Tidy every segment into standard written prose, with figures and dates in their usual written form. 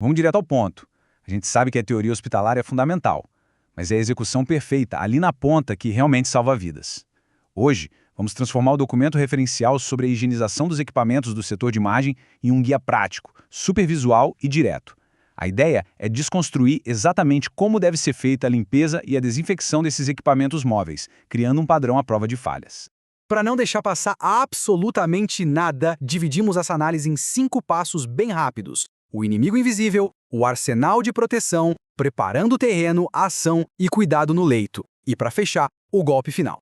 Vamos direto ao ponto. A gente sabe que a teoria hospitalar é fundamental, mas é a execução perfeita, ali na ponta, que realmente salva vidas. Hoje, vamos transformar o documento referencial sobre a higienização dos equipamentos do setor de imagem em um guia prático, supervisual e direto. A ideia é desconstruir exatamente como deve ser feita a limpeza e a desinfecção desses equipamentos móveis, criando um padrão à prova de falhas. Para não deixar passar absolutamente nada, dividimos essa análise em 5 passos bem rápidos: o inimigo invisível, o arsenal de proteção, preparando o terreno, a ação e cuidado no leito. E para fechar, o golpe final.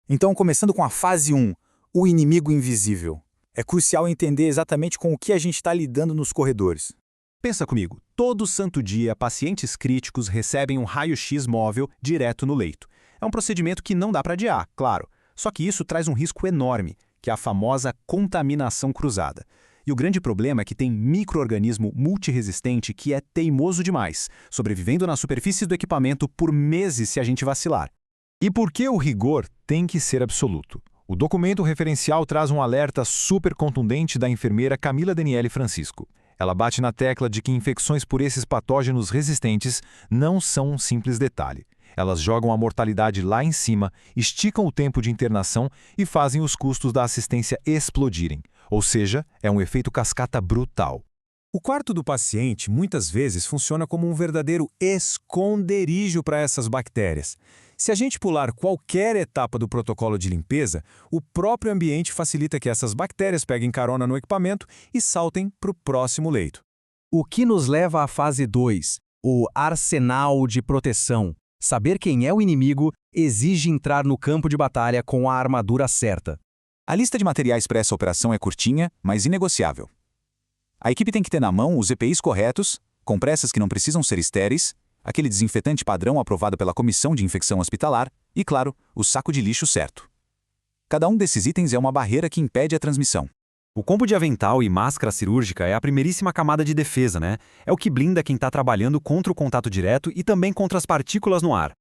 Então, começando com a fase 1, o inimigo invisível. É crucial entender exatamente com o que a gente está lidando nos corredores. Pensa comigo, todo santo dia pacientes críticos recebem um raio-x móvel direto no leito. É um procedimento que não dá para adiar, claro. Só que isso traz um risco enorme, que é a famosa contaminação cruzada. E o grande problema é que tem micro-organismo multiresistente que é teimoso demais, sobrevivendo na superfície do equipamento por meses se a gente vacilar. E por que o rigor tem que ser absoluto? O documento referencial traz um alerta super contundente da enfermeira Camila Daniele Francisco. Ela bate na tecla de que infecções por esses patógenos resistentes não são um simples detalhe. Elas jogam a mortalidade lá em cima, esticam o tempo de internação e fazem os custos da assistência explodirem. Ou seja, é um efeito cascata brutal. O quarto do paciente muitas vezes funciona como um verdadeiro esconderijo para essas bactérias. Se a gente pular qualquer etapa do protocolo de limpeza, o próprio ambiente facilita que essas bactérias peguem carona no equipamento e saltem para o próximo leito. O que nos leva à fase 2, o arsenal de proteção. Saber quem é o inimigo exige entrar no campo de batalha com a armadura certa. A lista de materiais para essa operação é curtinha, mas inegociável. A equipe tem que ter na mão os EPIs corretos, compressas que não precisam ser estéreis, aquele desinfetante padrão aprovado pela Comissão de Infecção Hospitalar e, claro, o saco de lixo certo. Cada um desses itens é uma barreira que impede a transmissão. O combo de avental e máscara cirúrgica é a primeiríssima camada de defesa, né? É o que blinda quem está trabalhando contra o contato direto e também contra as partículas no ar.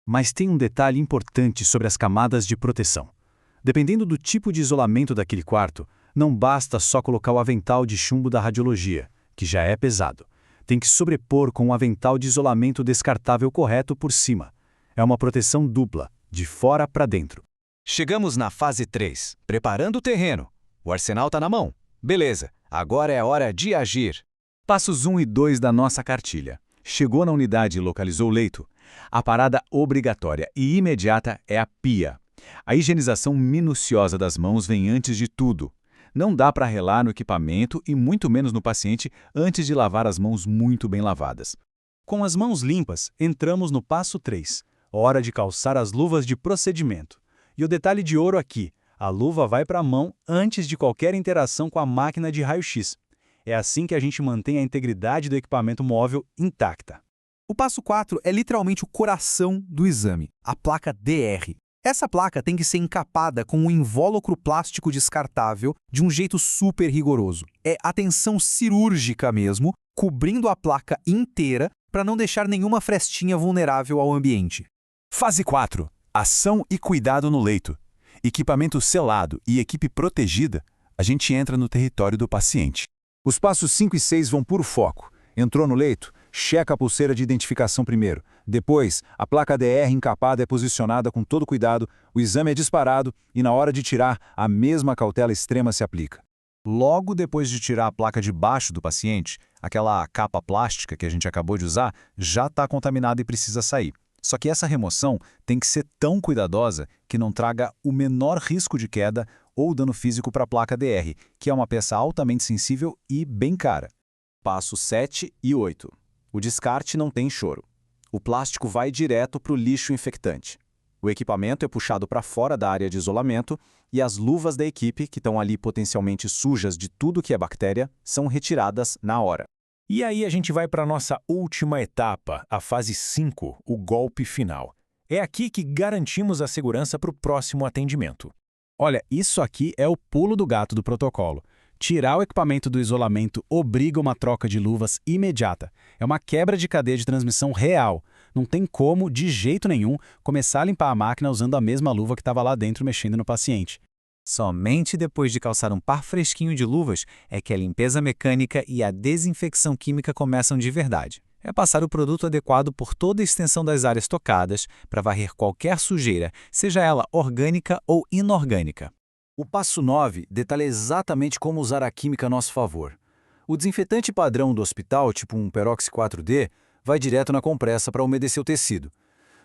Mas tem um detalhe importante sobre as camadas de proteção. Dependendo do tipo de isolamento daquele quarto, não basta só colocar o avental de chumbo da radiologia, que já é pesado. Tem que sobrepor com um avental de isolamento descartável correto por cima. É uma proteção dupla, de fora para dentro. Chegamos na fase 3, preparando o terreno. O arsenal está na mão. Beleza, agora é hora de agir. Passos 1 e 2 da nossa cartilha. Chegou na unidade e localizou o leito? A parada obrigatória e imediata é a pia. A higienização minuciosa das mãos vem antes de tudo. Não dá para relar no equipamento e muito menos no paciente antes de lavar as mãos muito bem lavadas. Com as mãos limpas, entramos no passo 3, hora de calçar as luvas de procedimento. E o detalhe de ouro aqui, a luva vai para a mão antes de qualquer interação com a máquina de raio-x. É assim que a gente mantém a integridade do equipamento móvel intacta. O passo 4 é literalmente o coração do exame, a placa DR. Essa placa tem que ser encapada com um invólucro plástico descartável de um jeito super rigoroso. É atenção cirúrgica mesmo, cobrindo a placa inteira para não deixar nenhuma frestinha vulnerável ao ambiente. Fase 4. Ação e cuidado no leito. Equipamento selado e equipe protegida, a gente entra no território do paciente. Os passos 5 e 6 vão puro foco. Entrou no leito? Checa a pulseira de identificação primeiro. Depois, a placa DR encapada é posicionada com todo cuidado, o exame é disparado e na hora de tirar, a mesma cautela extrema se aplica. Logo depois de tirar a placa de baixo do paciente, aquela capa plástica que a gente acabou de usar já está contaminada e precisa sair. Só que essa remoção tem que ser tão cuidadosa que não traga o menor risco de queda ou dano físico para a placa DR, que é uma peça altamente sensível e bem cara. Passos 7 e 8. O descarte não tem choro. O plástico vai direto para o lixo infectante. O equipamento é puxado para fora da área de isolamento e as luvas da equipe, que estão ali potencialmente sujas de tudo que é bactéria, são retiradas na hora. E aí a gente vai para a nossa última etapa, a fase 5, o golpe final. É aqui que garantimos a segurança para o próximo atendimento. Olha, isso aqui é o pulo do gato do protocolo. Tirar o equipamento do isolamento obriga uma troca de luvas imediata. É uma quebra de cadeia de transmissão real. Não tem como, de jeito nenhum, começar a limpar a máquina usando a mesma luva que estava lá dentro mexendo no paciente. Somente depois de calçar um par fresquinho de luvas é que a limpeza mecânica e a desinfecção química começam de verdade. É passar o produto adequado por toda a extensão das áreas tocadas para varrer qualquer sujeira, seja ela orgânica ou inorgânica. O passo 9 detalha exatamente como usar a química a nosso favor. O desinfetante padrão do hospital, tipo um Perox 4D, vai direto na compressa para umedecer o tecido.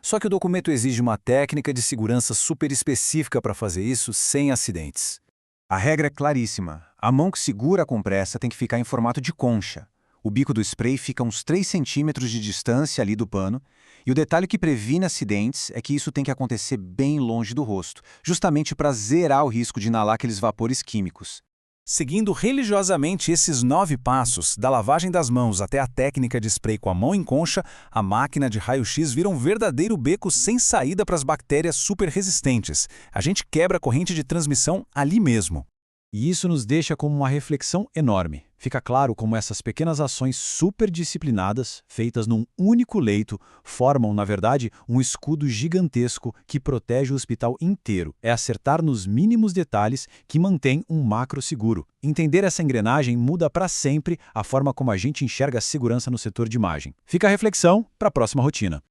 Só que o documento exige uma técnica de segurança super específica para fazer isso sem acidentes. A regra é claríssima. A mão que segura a compressa tem que ficar em formato de concha. O bico do spray fica a uns 3 centímetros de distância ali do pano, e o detalhe que previne acidentes é que isso tem que acontecer bem longe do rosto, justamente para zerar o risco de inalar aqueles vapores químicos. Seguindo religiosamente esses 9 passos, da lavagem das mãos até a técnica de spray com a mão em concha, a máquina de raio-x vira um verdadeiro beco sem saída para as bactérias super resistentes. A gente quebra a corrente de transmissão ali mesmo. E isso nos deixa com uma reflexão enorme. Fica claro como essas pequenas ações super disciplinadas, feitas num único leito, formam, na verdade, um escudo gigantesco que protege o hospital inteiro. É acertar nos mínimos detalhes que mantém um macro seguro. Entender essa engrenagem muda para sempre a forma como a gente enxerga a segurança no setor de imagem. Fica a reflexão para a próxima rotina.